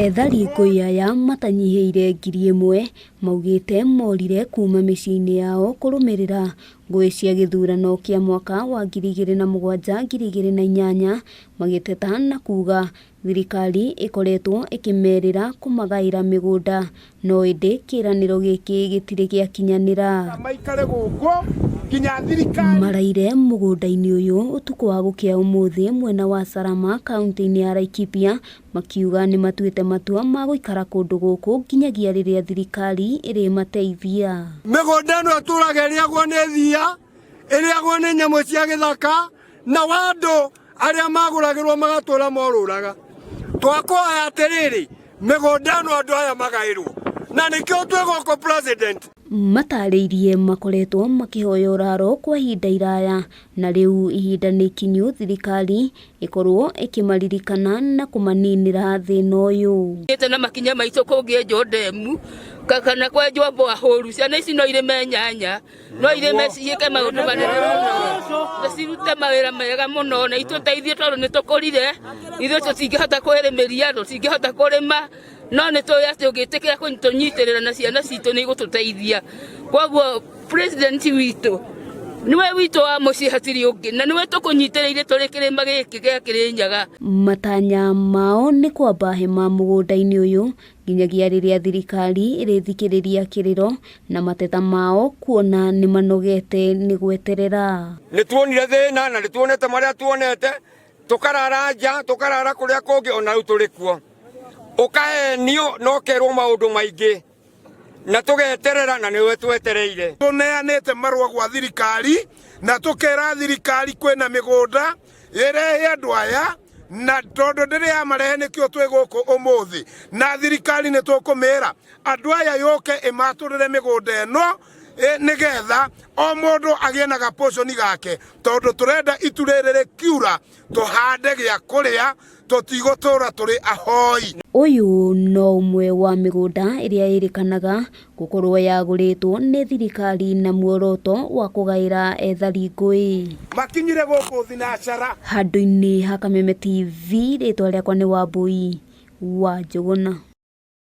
Ethari ngũĩ aya matanyihĩire 1,000 maugĩte morire kuma mĩciĩ-inĩ yao kũrũmĩrĩra ngũĩ cia gĩthurano kĩa mwaka wa 2007-2008 magĩteta na kuga thirikari ĩkoretwo ĩkĩmerĩra kũmagaĩra mĩgũnda no ĩndĩ kĩranĩro gĩkĩ gĩtirĩ gĩakinyanĩra. Maraire mũgũnda-inĩ ũyũ ũtukũ wa gũkĩa ũmũthĩ mwena wa Sarama kaunti-inĩ ya Laikipia makiuga nĩ matuĩte matua ma gũikara kũndũ gũkũ nginyagia rĩrĩa thirikari ĩrĩ mateithia. Mĩgũnda ĩno ĩtũraga ĩrĩagwo nĩ thia, ĩrĩagwo nĩ nyamũ cia gĩthaka na andũ arĩa magũragĩrwo magatũra morũraga. Twakũhoya atĩrĩrĩ, mĩgũnda ĩno andũ aya magaĩrwo na nĩkĩo twĩgũkũ president. Matarĩirie makoretwo makĩhoya ũraro kwa ihinda iraya na rĩu ihinda nĩ ikinyu thirikari ĩkorwo ĩkĩmaririkana na kũmaninĩra thĩna ũyũ. Na makinya maitũ kũngĩenjwo ndemu kana kwenjwo mbũahũru, ciana ici no irĩme nyanya, no irĩme ciĩke maũndũ manene mũno, na cirute mawĩra mega mũno na itũteithie tondũ nĩ tũkũrire, ithuĩ tũtingĩhota kwĩrĩmĩria, tũtingĩhota kũrĩma, no nĩ tũĩ atĩ ũngĩtĩkĩra kũnyitĩrĩra na ciana citũ nĩ igũtũteithia. Koguo president witũ niwe witũ wa mũciĩ hatirĩ ũngĩ na niwe tũkũnyitĩrĩire tũrĩ kĩrĩma gĩkĩ gĩa Kĩrĩnyaga. Matanya mao nĩ kwamba hema mũgũnda-inĩ ũyũ nginyagia rĩrĩa thirikari ĩrĩthikĩrĩria kĩrĩro na mateta mao kuona nĩ manogete nĩ gweterera. Nĩ tuonire thĩna na nĩ tuonete marĩa tuonete, tũkarara nja, tũkarara kũrĩa kũngĩ ona rĩu tũrĩ kuo. Ũkahenio no kerwo maũndũ maingĩ na tũgeterera na nĩwe twetereire. Tũneanĩte marũa gwa thirikari na tũkera thirikari kwĩna mĩgũnda ĩrehe andũ aya na tondũ ndĩrĩ yamarehe nĩkĩo twĩ gũkũ ũmũthĩ, na thirikari nĩ tũkũmĩra andũ aya yũke ĩmatũrĩre mĩgũnda ĩno nĩgetha o mũndũ agĩe na gaposhoni gake, tondũ tũrenda itu rĩrĩ rĩkiura tũhande gĩa kũrĩa, tũtigũtũra tũrĩ ahoi. Ũyũ no ũmwe wa mĩgũnda ĩrĩa ĩrĩkanaga gũkorwo yagũrĩtwo nĩ thirikari na muoroto wa kũgaĩra ethari ngũĩ. Makinyire gũkũ thinacara. Handũ-inĩ ha Kameme TV, rĩtwa rĩakwa nĩ Wambui wa Njũgũna.